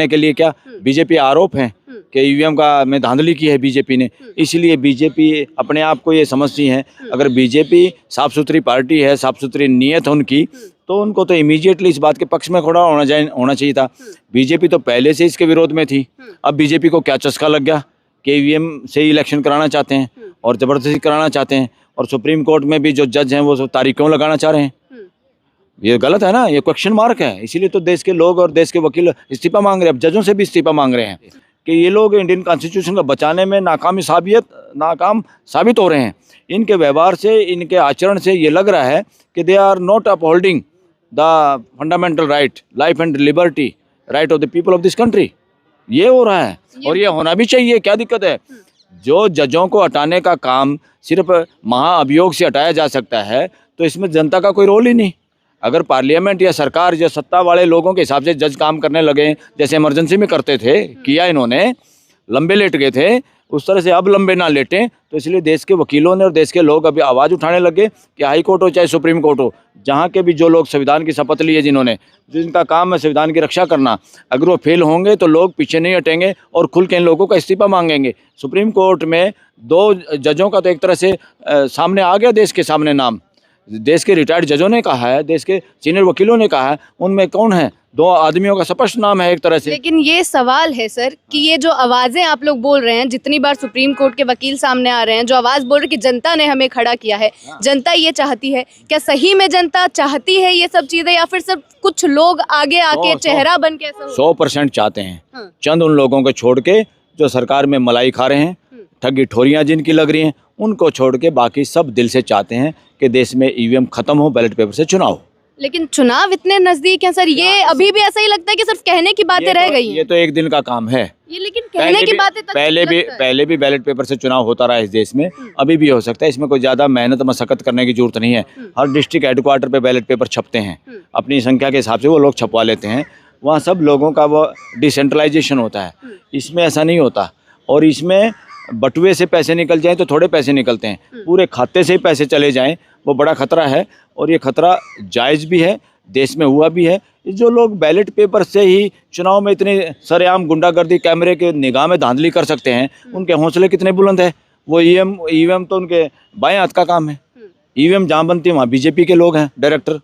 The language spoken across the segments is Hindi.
के लिए क्या बीजेपी आरोप है कि ईवीएम का में धांधली की है बीजेपी ने, इसलिए बीजेपी अपने आप को ये समझती है। अगर बीजेपी साफ सुथरी पार्टी है, साफ सुथरी नीयत है उनकी, तो उनको तो इमीडिएटली इस बात के पक्ष में खड़ा होना चाहिए था। बीजेपी तो पहले से इसके विरोध में थी। अब बीजेपी को क्या चस्का लग गया कि ईवीएम से ही इलेक्शन कराना चाहते हैं और ज़बरदस्ती कराना चाहते हैं, और सुप्रीम कोर्ट में भी जो जज हैं वो तारीख क्यों लगाना चाह रहे हैं? ये गलत है ना, ये क्वेश्चन मार्क है। इसीलिए तो देश के लोग और देश के वकील इस्तीफा मांग रहे हैं, अब जजों से भी इस्तीफा मांग रहे हैं कि ये लोग इंडियन कॉन्स्टिट्यूशन को बचाने में नाकाम साबित हो रहे हैं। इनके व्यवहार से, इनके आचरण से ये लग रहा है कि they are not upholding the fundamental right, life and liberty, right of the people of this country. ये हो रहा है और ये होना भी चाहिए। क्या दिक्कत है? जो जजों को हटाने का काम सिर्फ महाअभियोग से हटाया जा सकता है, तो इसमें जनता का कोई रोल ही नहीं। अगर पार्लियामेंट या सरकार जो सत्ता वाले लोगों के हिसाब से जज काम करने लगे, जैसे इमरजेंसी में करते थे, किया इन्होंने, लंबे लेट गए थे, उस तरह से अब लंबे ना लेटें, तो इसलिए देश के वकीलों ने और देश के लोग अभी आवाज़ उठाने लगे कि हाई कोर्ट हो चाहे सुप्रीम कोर्ट हो, जहाँ के भी जो लोग संविधान की शपथ ली है, जिनका काम है संविधान की रक्षा करना, अगर वो फेल होंगे तो लोग पीछे नहीं हटेंगे और खुल के इन लोगों का इस्तीफा मांगेंगे। सुप्रीम कोर्ट में 2 जजों का तो एक तरह से सामने आ गया देश के सामने नाम। देश के रिटायर्ड जजों ने कहा है, देश के सीनियर वकीलों ने कहा है, उनमें कौन है? 2 आदमियों का स्पष्ट नाम है एक तरह से। लेकिन ये सवाल है सर कि ये जो आवाजें आप लोग बोल रहे हैं, जितनी बार सुप्रीम कोर्ट के वकील सामने आ रहे हैं, जो आवाज बोल रहे हैं कि जनता ने हमें खड़ा किया है, जनता ये चाहती है, क्या सही में जनता चाहती है ये सब चीजें, या फिर सब कुछ लोग आगे आके चेहरा बन के ऐसा 100% चाहते हैं। चंद उन लोगों को छोड़ के जो सरकार में मलाई खा रहे हैं, ठगी ठोरियां जिनकी लग रही हैं, उनको छोड़ के बाकी सब दिल से चाहते हैं कि देश में ईवीएम खत्म हो, बैलेट पेपर से चुनाव। लेकिन चुनाव इतने नजदीक हैं सर, ये अभी भी ऐसा ही लगता है कि सिर्फ कहने की बातें रह गई हैं। ये तो एक दिन का काम है। ये लेकिन कहने की बातें तक पहले भी बैलेट पेपर से चुनाव होता रहा इस देश में, अभी भी हो सकता है। इसमें कोई ज़्यादा मेहनत मशक्कत करने की जरूरत नहीं है। हर डिस्ट्रिक्ट हेडक्वार्टर पे बैलेट पेपर छपते हैं, अपनी संख्या के हिसाब से वो लोग छपवा लेते हैं। वहाँ सब लोगों का वो डिसेंट्रलाइजेशन होता है। इसमें ऐसा नहीं होता, और इसमें बटुए से पैसे निकल जाएं तो थोड़े पैसे निकलते हैं, पूरे खाते से ही पैसे चले जाएं वो बड़ा खतरा है, और ये खतरा जायज़ भी है, देश में हुआ भी है। जो लोग बैलेट पेपर से ही चुनाव में इतने सरेआम गुंडागर्दी, कैमरे के निगाह में धांधली कर सकते हैं, उनके हौसले कितने बुलंद है। वो ईवीएम तो उनके बाएं हाथ का काम है। ईवीएम जहाँ बनती है वहाँ बीजेपी के लोग हैं डायरेक्टर।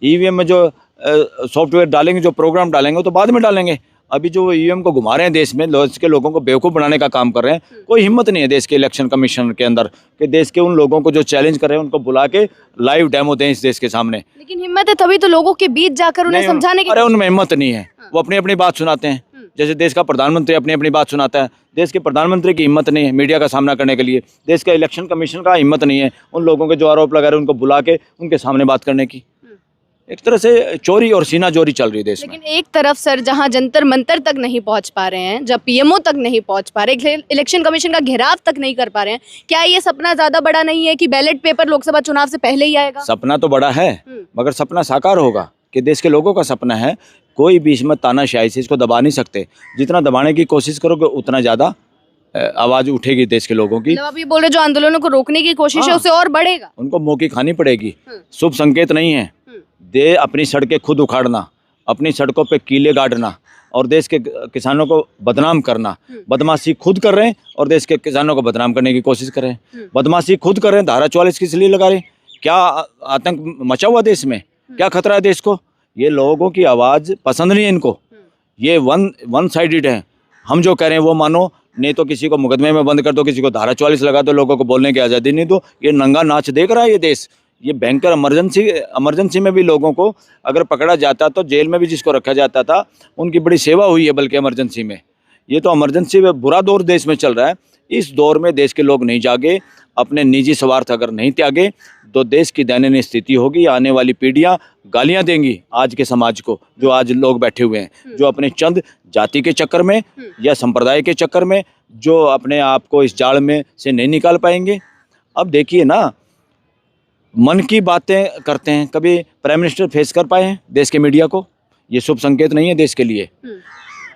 ईवीएम में जो सॉफ्टवेयर डालेंगे, जो प्रोग्राम डालेंगे, तो बाद में डालेंगे। अभी जो ईवीएम को घुमा रहे हैं देश में, देश के लोगों को बेवकूफ़ बनाने का काम कर रहे हैं, कोई हिम्मत नहीं है देश के इलेक्शन कमीशन के अंदर कि देश के उन लोगों को जो चैलेंज कर रहे हैं उनको बुला के लाइव डेमो दें इस देश के सामने। लेकिन हिम्मत है तभी तो लोगों के बीच जाकर उन्हें समझाने की। अरे उनमें हिम्मत नहीं है, वो अपनी अपनी बात सुनाते हैं। जैसे देश का प्रधानमंत्री अपनी अपनी बात सुनाता है, देश के प्रधानमंत्री की हिम्मत नहीं है मीडिया का सामना करने के लिए। देश का इलेक्शन कमीशन का हिम्मत नहीं है उन लोगों के जो आरोप लगा रहे हैं उनको बुला के उनके सामने बात करने की। एक तरह से चोरी और सीना चोरी चल रही है देश में। लेकिन एक तरफ सर जहां जंतर मंतर तक नहीं पहुंच पा रहे हैं, जब पीएमओ तक नहीं पहुंच पा रहे, इलेक्शन कमीशन का घेराव तक नहीं कर पा रहे हैं, क्या ये सपना ज्यादा बड़ा नहीं है कि बैलेट पेपर लोकसभा चुनाव से पहले ही आएगा? सपना तो बड़ा है, मगर सपना साकार होगा कि देश के लोगों का सपना है। कोई भी इसमें तानाशाही से इसको दबा नहीं सकते। जितना दबाने की कोशिश करोगे उतना ज़्यादा आवाज़ उठेगी देश के लोगों की। मतलब आप ये बोल रहे जो आंदोलनों को रोकने की कोशिश है उसे और बढ़ेगा, उनको मौके खानी पड़ेगी। शुभ संकेत नहीं है। दे अपनी सड़कें खुद उखाड़ना, अपनी सड़कों पे कीले गाड़ना और देश के किसानों को बदनाम करना। बदमाशी खुद कर रहे हैं और देश के किसानों को बदनाम करने की कोशिश कर रहे हैं। बदमाशी खुद कर रहे हैं। धारा 44 किस लिए लगा रहे हैं? क्या आतंक मचा हुआ देश में? क्या खतरा है देश को? ये लोगों की आवाज़ पसंद नहीं है इनको। ये वन साइडेड है। हम जो कह रहे हैं वो मानो, नहीं तो किसी को मुकदमे में बंद कर दो, किसी को धारा 44 लगा दो, लोगों को बोलने की आज़ादी नहीं दो। ये नंगा नाच देख रहा है ये देश। ये भयंकर इमरजेंसी में भी लोगों को अगर पकड़ा जाता तो जेल में भी जिसको रखा जाता था उनकी बड़ी सेवा हुई है। बल्कि इमरजेंसी में, ये तो इमरजेंसी में बुरा दौर देश में चल रहा है। इस दौर में देश के लोग नहीं जागे, अपने निजी स्वार्थ अगर नहीं त्यागे तो देश की दयनीय स्थिति होगी। आने वाली पीढ़ियां गालियां देंगी आज के समाज को, जो आज लोग बैठे हुए हैं, जो अपने चंद जाति के चक्कर में या संप्रदाय के चक्कर में जो अपने आप को इस जाल में से नहीं निकाल पाएंगे। अब देखिए ना, मन की बातें करते हैं, कभी प्राइम मिनिस्टर फेस कर पाए हैं देश के मीडिया को? ये शुभ संकेत नहीं है देश के लिए।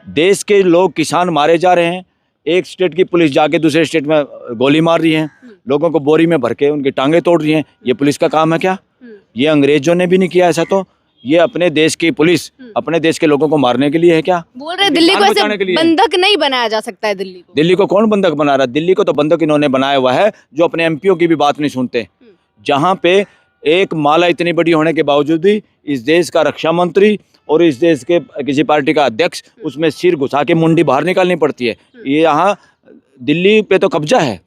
देश के लोग, किसान मारे जा रहे हैं, एक स्टेट की पुलिस जाके दूसरे स्टेट में गोली मार रही है, लोगों को बोरी में भर के उनकी टांगें तोड़ रही हैं। ये पुलिस का काम है क्या? ये अंग्रेजों ने भी नहीं किया ऐसा तो। ये अपने देश की पुलिस अपने देश के लोगों को मारने के लिए है क्या? बोल रहे हैं दिल्ली को जान बचाने के ऐसे लिए। बंधक नहीं बनाया जा सकता है दिल्ली को। दिल्ली को कौन बंधक बना रहा है? दिल्ली को तो बंधक इन्होंने बनाया हुआ है जो अपने एमपीओ की भी बात नहीं सुनते। जहाँ पे एक माला इतनी बड़ी होने के बावजूद भी इस देश का रक्षा मंत्री और इस देश के किसी पार्टी का अध्यक्ष उसमें सिर घुसा के मुंडी बाहर निकालनी पड़ती है। ये यहाँ दिल्ली पे तो कब्जा है।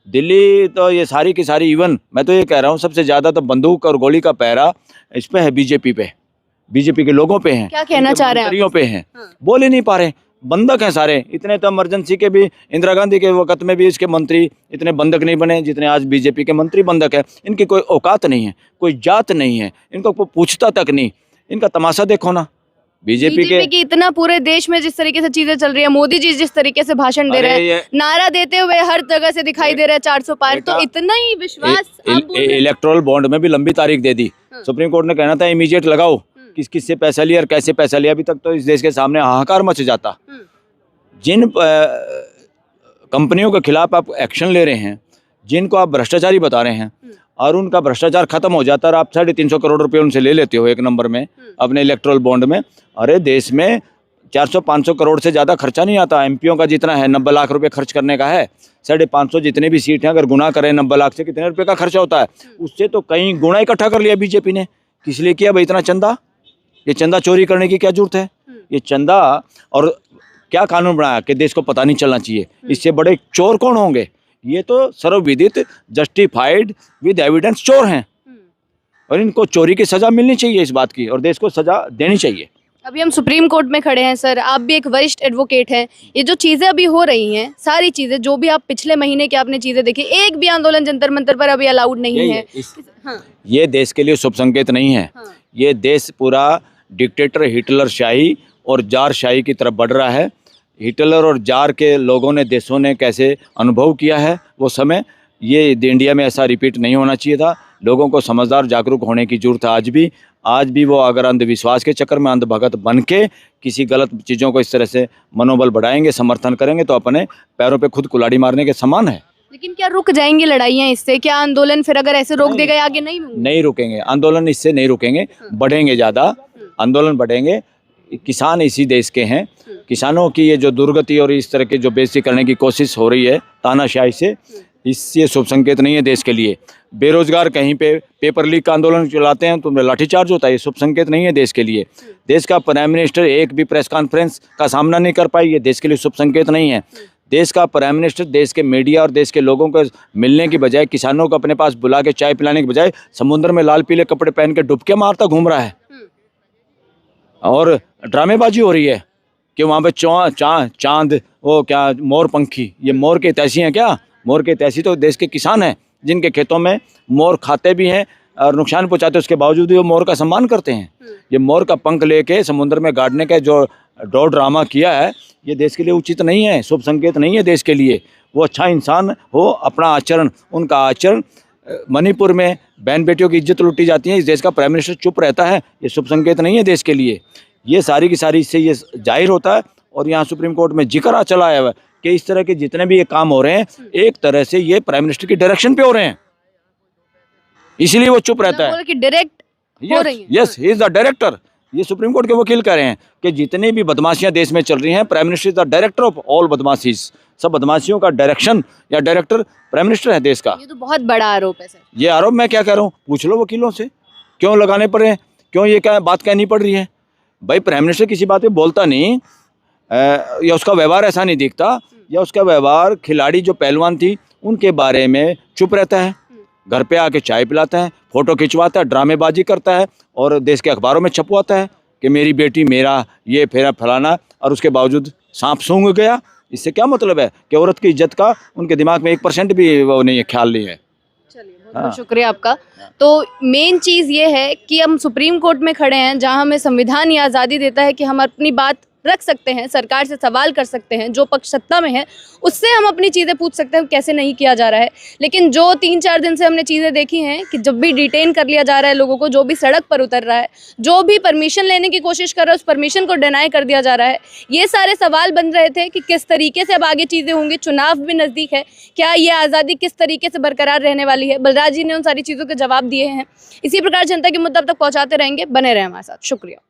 दिल्ली तो ये सारी की सारी, इवन मैं तो ये कह रहा हूँ सबसे ज्यादा तो बंदूक और गोली का पहरा इस पे है, बीजेपी पे, बीजेपी के लोगों पे है। क्या कहना चाह रहे हैं आप? मंत्रियों पे है। हाँ। बोल ही नहीं पा रहे, बंधक हैं सारे। इतने तो इमरजेंसी के भी, इंदिरा गांधी के वक्त में भी इसके मंत्री इतने बंधक नहीं बने जितने आज बीजेपी के मंत्री बंधक है। इनकी कोई औकात नहीं है, कोई जात नहीं है, इनको कोई पूछता तक नहीं। इनका तमाशा देखो ना, बीजेपी के की इतना पूरे देश में जिस तरीके से चीजें चल रही है, मोदी जी जिस तरीके से भाषण दे रहे अरे हैं, नारा देते हुए हर जगह से दिखाई दे रहा है 400 पार, तो बेटा, इतना ही विश्वास आप बोल रहे हैं। इलेक्टोरल बॉन्ड में भी लंबी तारीख दे दी। सुप्रीम कोर्ट ने कहना था इमीडिएट लगाओ, किस किस से पैसा लिया और कैसे पैसा लिया। अभी तक तो इस देश के सामने हाहाकार मच जाता। जिन कंपनियों के खिलाफ आप एक्शन ले रहे हैं, जिनको आप भ्रष्टाचारी बता रहे हैं और उनका भ्रष्टाचार खत्म हो जाता है और आप 350 करोड़ रुपए उनसे ले लेते हो एक नंबर में अपने इलेक्टोरल बॉन्ड में। अरे देश में 400-500 करोड़ से ज़्यादा खर्चा नहीं आता। एमपीओ का जितना है 90 लाख रुपए खर्च करने का है। 550 जितने भी सीट हैं अगर गुना करें 90 लाख से कितने रुपए का खर्चा होता है? उससे तो कई गुना इकट्ठा कर लिया बीजेपी ने। किस लिए किया भाई इतना चंदा? ये चंदा चोरी करने की क्या जरूरत है? ये चंदा, और क्या कानून बनाया कि देश को पता नहीं चलना चाहिए। इससे बड़े चोर कौन होंगे? ये तो सर्वविदित जस्टिफाइड विद एविडेंस चोर हैं और इनको चोरी की सजा मिलनी चाहिए इस बात की, और देश को सजा देनी चाहिए। अभी हम सुप्रीम कोर्ट में खड़े हैं सर, आप भी एक वरिष्ठ एडवोकेट हैं। ये जो चीज़ें अभी हो रही हैं, सारी चीज़ें जो भी आप पिछले महीने की आपने चीज़ें देखी, एक भी आंदोलन जंतर मंतर पर अभी अलाउड नहीं है। हाँ, ये देश के लिए शुभ संकेत नहीं है। हाँ। ये देश पूरा डिक्टेटर हिटलर शाही और जार शाही की तरफ बढ़ रहा है। हिटलर और जार के लोगों ने, देशों ने कैसे अनुभव किया है वो समय, ये इंडिया में ऐसा रिपीट नहीं होना चाहिए था। लोगों को समझदार जागरूक होने की जरूरत है आज भी वो अगर अंधविश्वास के चक्कर में अंधभगत बन के किसी गलत चीज़ों को इस तरह से मनोबल बढ़ाएंगे, समर्थन करेंगे, तो अपने पैरों पे खुद कुल्हाड़ी मारने के समान है। लेकिन क्या रुक जाएंगी लड़ाइयाँ इससे? क्या आंदोलन फिर अगर ऐसे रोक देगा आगे नहीं होंगे? नहीं रुकेंगे आंदोलन, इससे नहीं रुकेंगे, बढ़ेंगे ज़्यादा आंदोलन बढ़ेंगे। किसान इसी देश के हैं। किसानों की ये जो दुर्गति और इस तरह की जो बेइज्जती करने की कोशिश हो रही है तानाशाही से, इससे शुभ संकेत नहीं है देश के लिए। बेरोजगार कहीं पे पेपर लीक का आंदोलन चलाते हैं तो लाठीचार्ज होता है, ये शुभ संकेत नहीं है देश के लिए। देश का प्राइम मिनिस्टर एक भी प्रेस कॉन्फ्रेंस का सामना नहीं कर पाई, ये देश के लिए शुभ संकेत नहीं है। देश का प्राइम मिनिस्टर देश के मीडिया और देश के लोगों को मिलने की बजाय, किसानों को अपने पास बुला के चाय पिलाने की बजाय समुद्र में लाल पीले कपड़े पहन के डुबके मारता घूम रहा है और ड्रामेबाजी हो रही है कि वहाँ पे चांद वो क्या मोर पंखी, ये मोर के तैसी हैं क्या? मोर के तैसी तो देश के किसान हैं जिनके खेतों में मोर खाते भी हैं और नुकसान पहुँचाते, उसके बावजूद भी वो मोर का सम्मान करते हैं। ये मोर का पंख लेके समुद्र में गाड़ने का जो ड्रामा किया है, ये देश के लिए उचित नहीं है, शुभ संकेत नहीं है देश के लिए। वो अच्छा इंसान हो, अपना आचरण, उनका आचरण। मणिपुर में बहन बेटियों की इज्जत लूटी जाती है, इस देश का प्राइम मिनिस्टर चुप रहता है, ये शुभ संकेत नहीं है देश के लिए। ये सारी की सारी इससे ये जाहिर होता है। और यहाँ सुप्रीम कोर्ट में जिक्र चला है कि इस तरह के जितने भी ये काम हो रहे हैं, एक तरह से ये प्राइम मिनिस्टर की डायरेक्शन पे हो रहे हैं, इसलिए वो चुप रहता है। कि डायरेक्ट हो रही है। Yes, he is the director. ये सुप्रीम कोर्ट के वकील कह रहे हैं कि जितनी भी बदमाशियां देश में चल रही हैं, prime minister is the director of all बदमाशीज। सब बदमाशियों का डायरेक्शन या डायरेक्टर प्राइम मिनिस्टर है देश का। ये तो बहुत बड़ा आरोप है सर। ये आरोप मैं क्या कह रहा हूँ, पूछ लो वकीलों से, क्यों लगाने पड़ रहे हैं, क्यों ये क्या बात कहनी पड़ रही है? भाई प्राइम मिनिस्टर किसी बात पे बोलता नहीं, या उसका व्यवहार ऐसा नहीं दिखता, या उसका व्यवहार खिलाड़ी जो पहलवान थी उनके बारे में चुप रहता है, घर पे आके चाय पिलाता है, फोटो खिंचवाता है, ड्रामेबाजी करता है और देश के अखबारों में छपवाता है कि मेरी बेटी, मेरा ये फेरा फलाना, और उसके बावजूद सांप सूंघ गया। इससे क्या मतलब है कि औरत की इज्जत का उनके दिमाग में 1% भी वो नहीं है, ख्याल नहीं है। चलिए, बहुत बहुत शुक्रिया आपका। तो मेन चीज़ ये है कि हम सुप्रीम कोर्ट में खड़े हैं, जहां हमें संविधान ये आज़ादी देता है कि हम अपनी बात रख सकते हैं, सरकार से सवाल कर सकते हैं, जो पक्ष सत्ता में है उससे हम अपनी चीज़ें पूछ सकते हैं कैसे नहीं किया जा रहा है। लेकिन जो 3-4 दिन से हमने चीज़ें देखी हैं कि जब भी डिटेन कर लिया जा रहा है लोगों को, जो भी सड़क पर उतर रहा है, जो भी परमिशन लेने की कोशिश कर रहा है उस परमिशन को डिनाई कर दिया जा रहा है, ये सारे सवाल बन रहे थे कि किस तरीके से अब आगे चीज़ें होंगी। चुनाव भी नज़दीक है, क्या ये आज़ादी किस तरीके से बरकरार रहने वाली है। बलराज जी ने उन सारी चीज़ों के जवाब दिए हैं। इसी प्रकार जनता के मुद्दा तक पहुँचाते रहेंगे, बने रहें हमारे साथ। शुक्रिया।